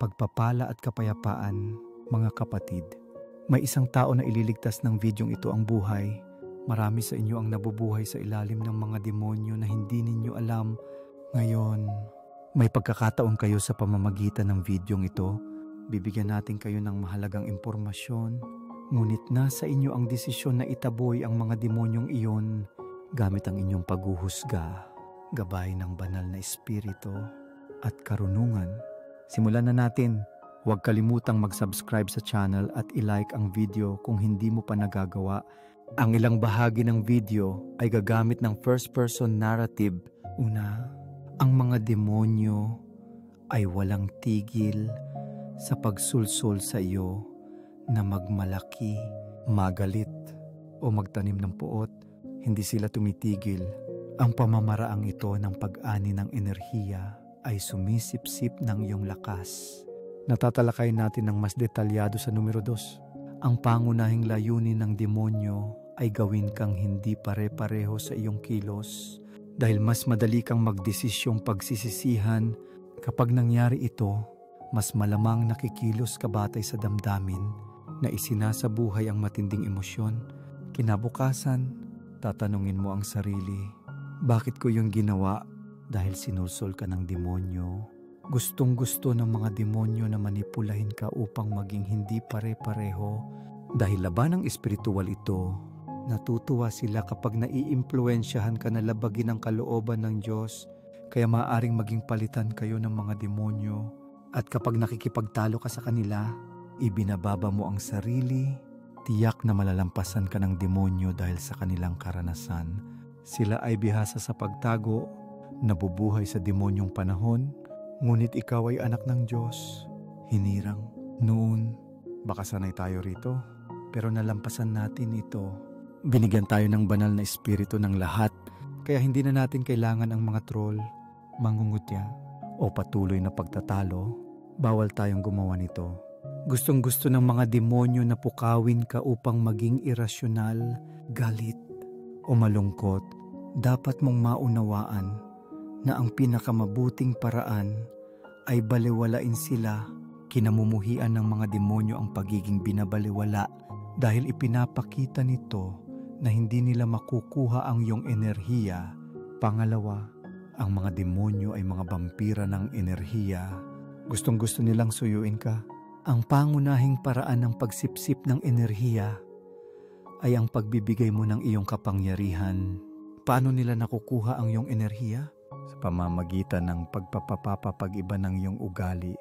pagpapala at kapayapaan, mga kapatid. May isang tao na ililigtas ng videong ito ang buhay. Marami sa inyo ang nabubuhay sa ilalim ng mga demonyo na hindi ninyo alam. Ngayon, may pagkakataon kayo sa pamamagitan ng videong ito. Bibigyan natin kayo ng mahalagang impormasyon. Ngunit nasa inyo ang desisyon na itaboy ang mga demonyong iyon gamit ang inyong paghuhusga, gabay ng banal na espiritu at karunungan. Simulan na natin. Huwag kalimutang mag-subscribe sa channel at i-like ang video kung hindi mo pa nagagawa. Ang ilang bahagi ng video ay gagamit ng first-person narrative. Una, ang mga demonyo ay walang tigil sa pagsulsol sa iyo na magmalaki, magalit o magtanim ng puot. Hindi sila tumitigil. Ang pamamaraang ito ng pag-ani ng enerhiya ay sumisipsip ng iyong lakas. Natatalakay natin ng mas detalyado sa numero 2. Ang pangunahing layunin ng demonyo ay gawin kang hindi pare-pareho sa iyong kilos dahil mas madali kang magdesisyong pagsisisihan. Kapag nangyari ito, mas malamang nakikilos ka batay sa damdamin na isinasabuhay ang matinding emosyon. Kinabukasan, tatanungin mo ang sarili, bakit ko yung ginawa? Dahil sinulsol ka ng demonyo. Gustong-gusto ng mga demonyo na manipulahin ka upang maging hindi pare-pareho. Dahil labanang espiritual ito, natutuwa sila kapag naiimpluwensyahan ka na labagin ang kalooban ng Diyos. Kaya maaaring maging palitan kayo ng mga demonyo. At kapag nakikipagtalo ka sa kanila, ibinababa mo ang sarili. Tiyak na malalampasan ka ng demonyo dahil sa kanilang karanasan. Sila ay bihasa sa pagtago, nabubuhay sa demonyong panahon, ngunit ikaw ay anak ng Diyos. Hinirang. Noon, baka sanay tayo rito, pero nalampasan natin ito. Binigyan tayo ng banal na espiritu ng lahat, kaya hindi na natin kailangan ang mga troll, mangungutya, o patuloy na pagtatalo. Bawal tayong gumawa nito. Gustong-gusto ng mga demonyo na pukawin ka upang maging irasyonal, galit, o malungkot. Dapat mong maunawaan na ang pinakamabuting paraan ay baliwalain sila. Kinamumuhian ng mga demonyo ang pagiging binabaliwala dahil ipinapakita nito na hindi nila makukuha ang iyong enerhiya. Pangalawa, ang mga demonyo ay mga vampira ng enerhiya. Gustong-gusto nilang suyuin ka. Ang pangunahing paraan ng pagsipsip ng enerhiya ay ang pagbibigay mo ng iyong kapangyarihan. Paano nila nakukuha ang iyong enerhiya? Sa pamamagitan ng pagpapapapag-iba ng iyong ugali,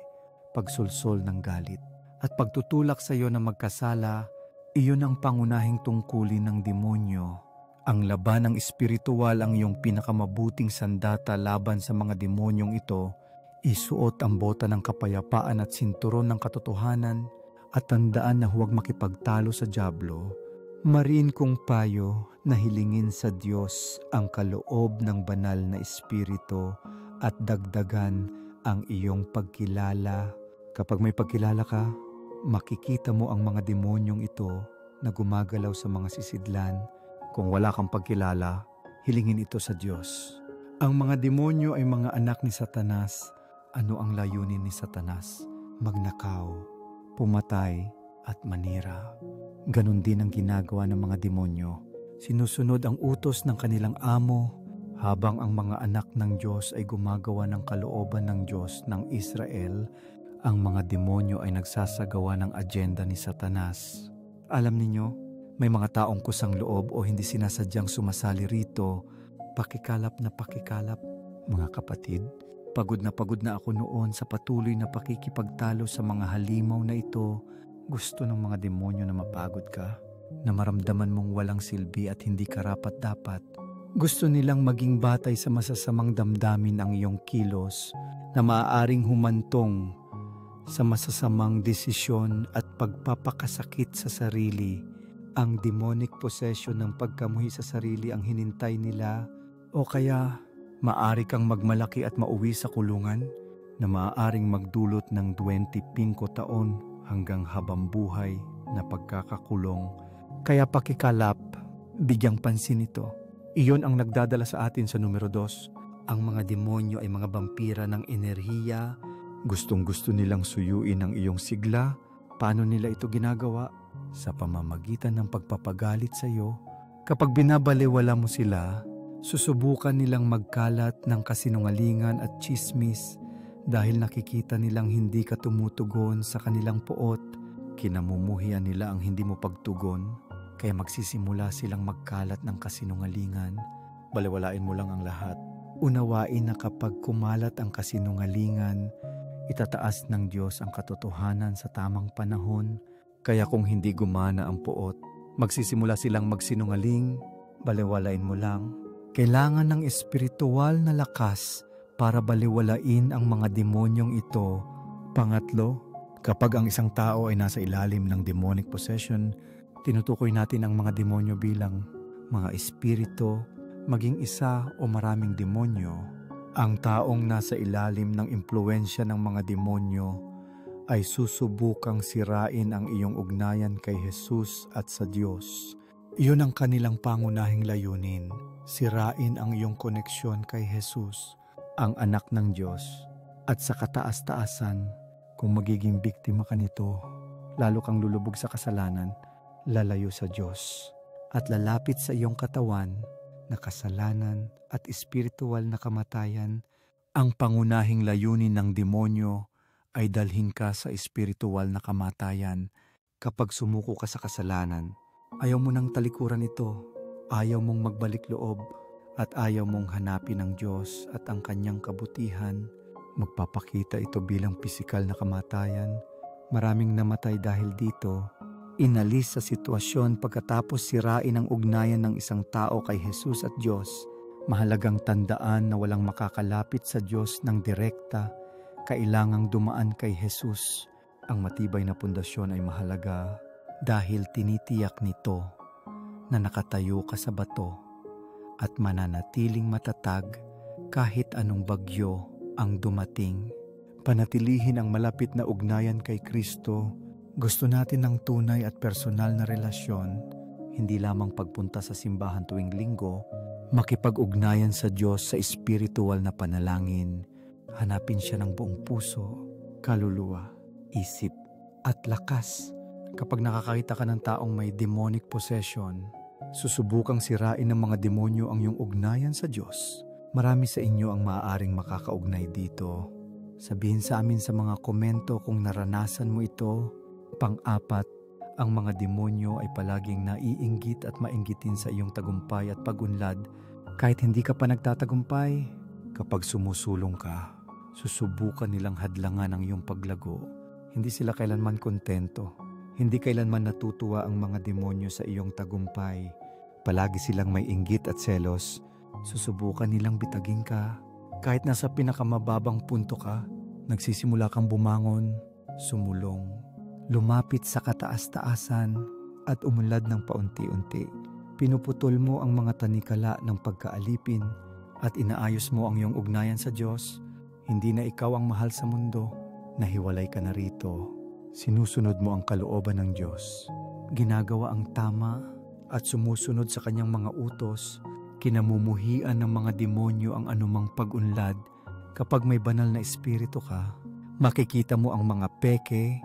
pagsulsol ng galit, at pagtutulak sa iyo na magkasala. Iyon ang pangunahing tungkulin ng demonyo. Ang laban ng espiritual ang iyong pinakamabuting sandata laban sa mga demonyong ito. Isuot ang bota ng kapayapaan at sinturon ng katotohanan at tandaan na huwag makipagtalo sa dyablo. Mariin kong payo na hilingin sa Diyos ang kaloob ng banal na espiritu at dagdagan ang iyong pagkilala. Kapag may pagkilala ka, makikita mo ang mga demonyong ito na gumagalaw sa mga sisidlan. Kung wala kang pagkilala, hilingin ito sa Diyos. Ang mga demonyo ay mga anak ni Satanas. Ano ang layunin ni Satanas? Magnakaw, pumatay, at manira. Ganon din ang ginagawa ng mga demonyo. Sinusunod ang utos ng kanilang amo, habang ang mga anak ng Diyos ay gumagawa ng kalooban ng Diyos ng Israel. Ang mga demonyo ay nagsasagawa ng agenda ni Satanas. Alam ninyo, may mga taong kusang loob o hindi sinasadyang sumasali rito. Pakikalap na pakikalap, mga kapatid. Pagod na ako noon sa patuloy na pakikipagtalo sa mga halimaw na ito. Gusto ng mga demonyo na mapagod ka, na maramdaman mong walang silbi at hindi karapat-dapat. Gusto nilang maging batay sa masasamang damdamin ang iyong kilos na maaaring humantong sa masasamang desisyon at pagpapakasakit sa sarili. Ang demonic possession ng pagkamuhi sa sarili ang hinintay nila, o kaya maaari kang magmalaki at mauwi sa kulungan na maaaring magdulot ng 25 taon hanggang habang buhay na pagkakakulong. Kaya pakikalap, bigyang pansin ito. Iyon ang nagdadala sa atin sa numero 2. Ang mga demonyo ay mga vampira ng enerhiya Gustong-gusto nilang suyuin ang iyong sigla. Paano nila ito ginagawa? Sa pamamagitan ng pagpapagalit sa iyo. Kapag binabalewala mo sila, susubukan nilang magkalat ng kasinungalingan at tsismis dahil nakikita nilang hindi ka tumutugon sa kanilang poot. Kinamumuhian nila ang hindi mo pagtugon, kaya magsisimula silang magkalat ng kasinungalingan. Balewalain mo lang ang lahat. Unawain na kapag kumalat ang kasinungalingan, itataas ng Diyos ang katotohanan sa tamang panahon. Kaya kung hindi gumana ang poot, magsisimula silang magsinungaling, balewalain mo lang. Kailangan ng espiritual na lakas para balewalain ang mga demonyong ito. Pangatlo, kapag ang isang tao ay nasa ilalim ng demonic possession, tinutukoy natin ang mga demonyo bilang mga espiritu, maging isa o maraming demonyo. Ang taong nasa ilalim ng impluensya ng mga demonyo ay susubukang sirain ang iyong ugnayan kay Jesus at sa Diyos. Iyon ang kanilang pangunahing layunin, sirain ang iyong koneksyon kay Jesus, ang anak ng Diyos. At sa kataas-taasan, kung magiging biktima ka nito, lalo kang lulubog sa kasalanan, lalayo sa Diyos, at lalapit sa iyong katawan na kasalanan at espiritual na kamatayan. Ang pangunahing layunin ng demonyo ay dalhin ka sa espiritual na kamatayan. Kapag sumuko ka sa kasalanan, ayaw mo nang talikuran ito, ayaw mong magbalik loob, at ayaw mong hanapin ang Diyos at ang kanyang kabutihan. Magpapakita ito bilang pisikal na kamatayan. Maraming namatay dahil dito. Inalis sa sitwasyon pagkatapos sirain ang ugnayan ng isang tao kay Jesus at Diyos. Mahalagang tandaan na walang makakalapit sa Diyos ng direkta. Kailangang dumaan kay Jesus. Ang matibay na pundasyon ay mahalaga dahil tinitiyak nito na nakatayo ka sa bato at mananatiling matatag kahit anong bagyo ang dumating. Panatilihin ang malapit na ugnayan kay Kristo. Gusto natin ng tunay at personal na relasyon, hindi lamang pagpunta sa simbahan tuwing linggo, makipag-ugnayan sa Diyos sa espiritual na panalangin. Hanapin siya ng buong puso, kaluluwa, isip, at lakas. Kapag nakakakita ka ng taong may demonic possession, susubukang sirain ng mga demonyo ang iyong ugnayan sa Diyos. Marami sa inyo ang maaaring makakaugnay dito. Sabihin sa amin sa mga komento kung naranasan mo ito. Pang-apat, ang mga demonyo ay palaging naiinggit at mainggitin sa iyong tagumpay at pag-unlad kahit hindi ka pa nagtatagumpay. Kapag sumusulong ka, susubukan nilang hadlangan ang iyong paglago. Hindi sila kailanman kontento. Hindi kailanman natutuwa ang mga demonyo sa iyong tagumpay. Palagi silang may inggit at selos. Susubukan nilang bitagin ka. Kahit nasa pinakamababang punto ka, nagsisimula kang bumangon, sumulong, lumapit sa kataas-taasan at umunlad ng paunti-unti. Pinuputol mo ang mga tanikala ng pagkaalipin at inaayos mo ang iyong ugnayan sa Diyos. Hindi na ikaw ang mahal sa mundo, nahiwalay ka na rito. Sinusunod mo ang kalooban ng Diyos. Ginagawa ang tama at sumusunod sa kanyang mga utos. Kinamumuhian ng mga demonyo ang anumang pag-unlad. Kapag may banal na espiritu ka, makikita mo ang mga peke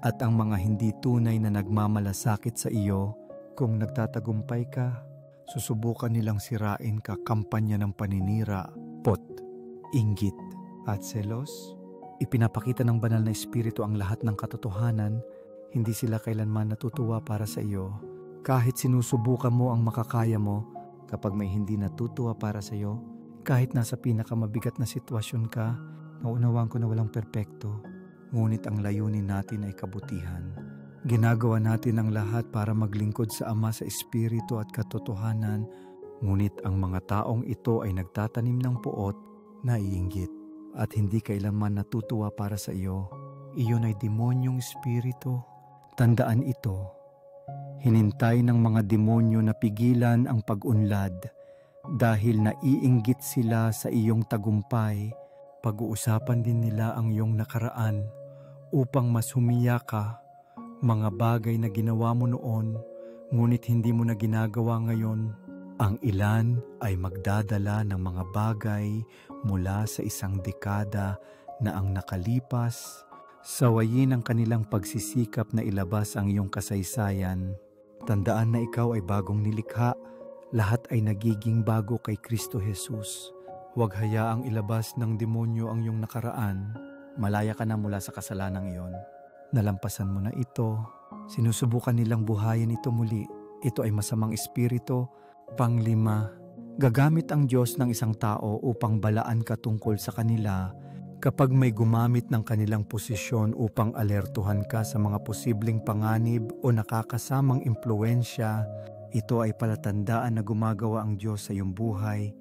at ang mga hindi tunay na nagmamalasakit sa iyo. Kung nagtatagumpay ka, susubukan nilang sirain ka kampanya ng paninira, pot, inggit at selos. Ipinapakita ng banal na espiritu ang lahat ng katotohanan. Hindi sila kailanman natutuwa para sa iyo. Kahit sinusubukan mo ang makakaya mo, kapag may hindi natutuwa para sa iyo, kahit nasa pinakamabigat na sitwasyon ka, naunawaan ko na walang perpekto. Ngunit ang layunin natin ay kabutihan. Ginagawa natin ang lahat para maglingkod sa Ama sa Espiritu at katotohanan. Ngunit ang mga taong ito ay nagtatanim ng puot na iinggit at hindi kailanman natutuwa para sa iyo. Iyon ay demonyong espiritu. Tandaan ito. Hinintay ng mga demonyo na pigilan ang pag-unlad dahil naiinggit sila sa iyong tagumpay. Pag-uusapan din nila ang iyong nakaraan upang mas humiya ka, mga bagay na ginawa mo noon ngunit hindi mo na ginagawa ngayon. Ang ilan ay magdadala ng mga bagay mula sa isang dekada na ang nakalipas, sawayin ang kanilang pagsisikap na ilabas ang iyong kasaysayan. Tandaan na ikaw ay bagong nilikha, lahat ay nagiging bago kay Kristo Jesus. Huwag hayaang ilabas ng demonyo ang iyong nakaraan. Malaya ka na mula sa kasalanang iyon. Nalampasan mo na ito. Sinusubukan nilang buhayin ito muli. Ito ay masamang espiritu. Panglima, gagamit ang Diyos ng isang tao upang balaan ka tungkol sa kanila kapag may gumamit ng kanilang posisyon upang alertuhan ka sa mga posibleng panganib o nakakasamang impluensya. Ito ay palatandaan na gumagawa ang Diyos sa iyong buhay.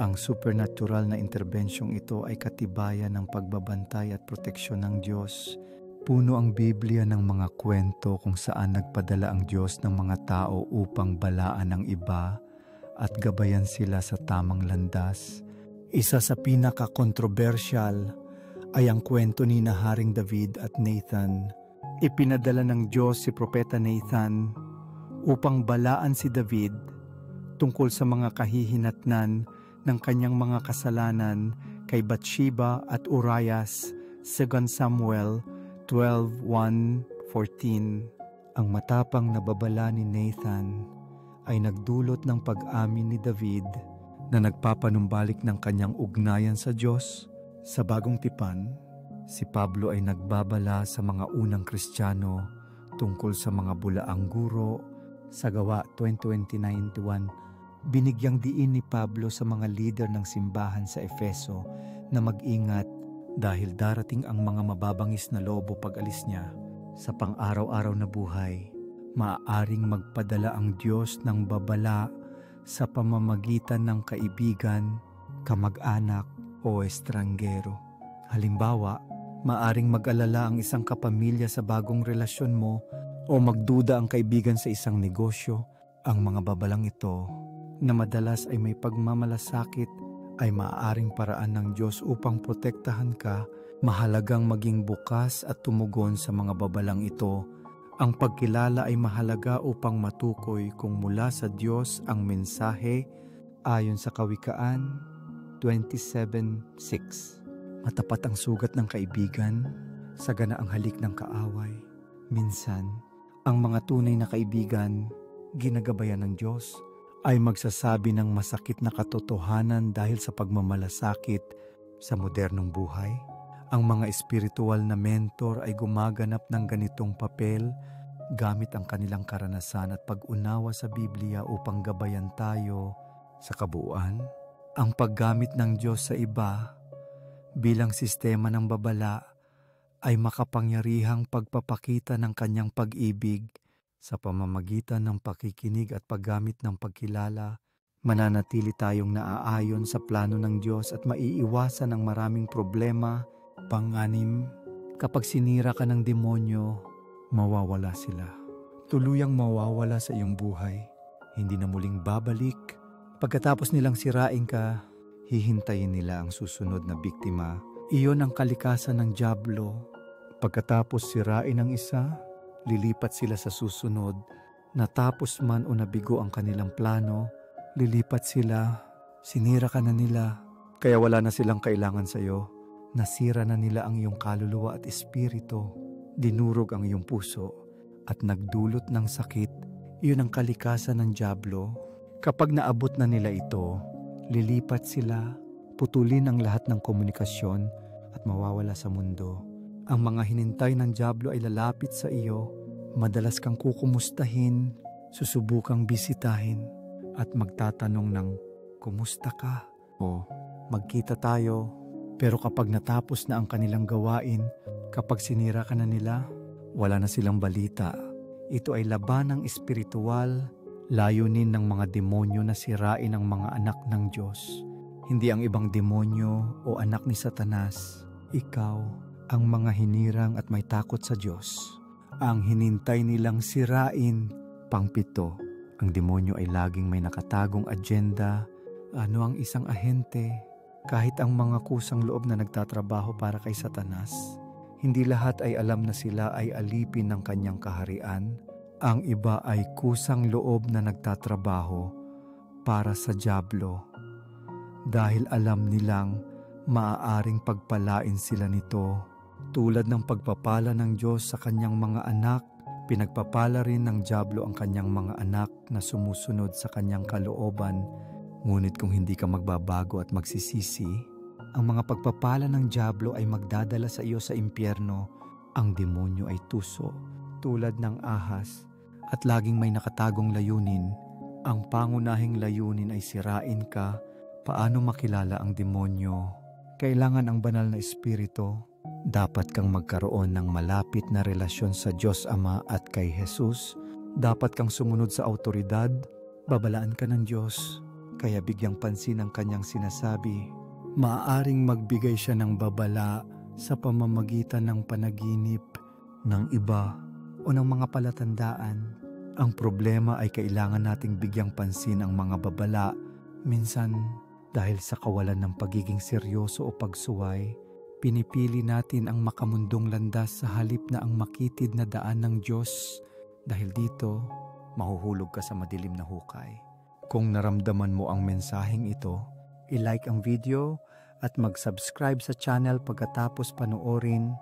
Ang supernatural na interbensyong ito ay katibayan ng pagbabantay at proteksyon ng Diyos. Puno ang Biblia ng mga kwento kung saan nagpadala ang Diyos ng mga tao upang balaan ang iba at gabayan sila sa tamang landas. Isa sa pinaka-controversial ay ang kwento ni Haring David at Nathan. Ipinadala ng Diyos si Propeta Nathan upang balaan si David tungkol sa mga kahihinatnan ng kanyang mga kasalanan kay Bathsheba at Urias, 2 Samuel 12:1-14. Ang matapang na babala ni Nathan ay nagdulot ng pag-amin ni David na nagpapanumbalik ng kanyang ugnayan sa Diyos. Sa Bagong Tipan, si Pablo ay nagbabala sa mga unang Kristiyano tungkol sa mga bulaang guro. Sa Gawa 20:29-1, binigyang diin ni Pablo sa mga leader ng simbahan sa Efeso na mag-ingat dahil darating ang mga mababangis na lobo pag-alis niya. Sa pang-araw-araw na buhay, maaaring magpadala ang Diyos ng babala sa pamamagitan ng kaibigan, kamag-anak o estranggero. Halimbawa, maaaring mag-alala ang isang kapamilya sa bagong relasyon mo o magduda ang kaibigan sa isang negosyo. Ang mga babalang ito na madalas ay may pagmamalasakit ay maaaring paraan ng Diyos upang protektahan ka. Mahalagang maging bukas at tumugon sa mga babalang ito. Ang pagkilala ay mahalaga upang matukoy kung mula sa Diyos ang mensahe ayon sa Kawikaan 27:6. Matapat ang sugat ng kaibigan, sagana ang halik ng kaaway. Minsan, ang mga tunay na kaibigan, ginagabayan ng Diyos, ay magsasabi ng masakit na katotohanan dahil sa pagmamalasakit sa modernong buhay. Ang mga espiritual na mentor ay gumaganap ng ganitong papel gamit ang kanilang karanasan at pag-unawa sa Biblia upang gabayan tayo sa kabuuan. Ang paggamit ng Diyos sa iba bilang sistema ng babala ay makapangyarihang pagpapakita ng kanyang pag-ibig. Sa pamamagitan ng pakikinig at paggamit ng pagkilala, mananatili tayong naaayon sa plano ng Diyos at maiiwasan ang maraming problema. Pang-anim, kapag sinira ka ng demonyo, mawawala sila. Tuluyang mawawala sa iyong buhay. Hindi na muling babalik. Pagkatapos nilang sirain ka, hihintayin nila ang susunod na biktima. Iyon ang kalikasan ng dyablo. Pagkatapos sirain ang isa, lilipat sila sa susunod. Natapos man o nabigo ang kanilang plano, lilipat sila. Sinira ka na nila, kaya wala na silang kailangan sa iyo. Nasira na nila ang iyong kaluluwa at espiritu. Dinurog ang iyong puso at nagdulot ng sakit. Iyon ang kalikasan ng dyablo. Kapag naabot na nila ito, lilipat sila, putulin ang lahat ng komunikasyon at mawawala sa mundo. Ang mga hinintay ng dyablo ay lalapit sa iyo. Madalas kang kukumustahin, susubukang bisitahin, at magtatanong ng, "Kumusta ka?" o "Magkita tayo." Pero kapag natapos na ang kanilang gawain, kapag sinira ka na nila, wala na silang balita. Ito ay labanang espiritual, layunin ng mga demonyo na sirain ang mga anak ng Diyos. Hindi ang ibang demonyo o anak ni Satanas. Ikaw ang mga hinirang at may takot sa Diyos. Ang hinintay nilang sirain. Pang-7, ang demonyo ay laging may nakatagong agenda. Ano ang isang ahente? Kahit ang mga kusang loob na nagtatrabaho para kay Satanas, hindi lahat ay alam na sila ay alipin ng kanyang kaharian. Ang iba ay kusang loob na nagtatrabaho para sa dyablo dahil alam nilang maaaring pagpalain sila nito. Tulad ng pagpapala ng Diyos sa kanyang mga anak, pinagpapala rin ng dyablo ang kanyang mga anak na sumusunod sa kanyang kalooban. Ngunit kung hindi ka magbabago at magsisisi, ang mga pagpapala ng dyablo ay magdadala sa iyo sa impyerno. Ang demonyo ay tuso, tulad ng ahas, at laging may nakatagong layunin. Ang pangunahing layunin ay sirain ka. Paano makilala ang demonyo? Kailangan ang banal na espiritu. Dapat kang magkaroon ng malapit na relasyon sa Diyos Ama at kay Jesus. Dapat kang sumunod sa autoridad. Babalaan ka ng Diyos, kaya bigyang pansin ang kanyang sinasabi. Maaaring magbigay siya ng babala sa pamamagitan ng panaginip ng iba o ng mga palatandaan. Ang problema ay kailangan nating bigyang pansin ang mga babala. Minsan, dahil sa kawalan ng pagiging seryoso o pagsuway, pinipili natin ang makamundong landas sa halip na ang makitid na daan ng Diyos. Dahil dito, mahuhulog ka sa madilim na hukay. Kung naramdaman mo ang mensaheng ito, i-like ang video at mag-subscribe sa channel pagkatapos panoorin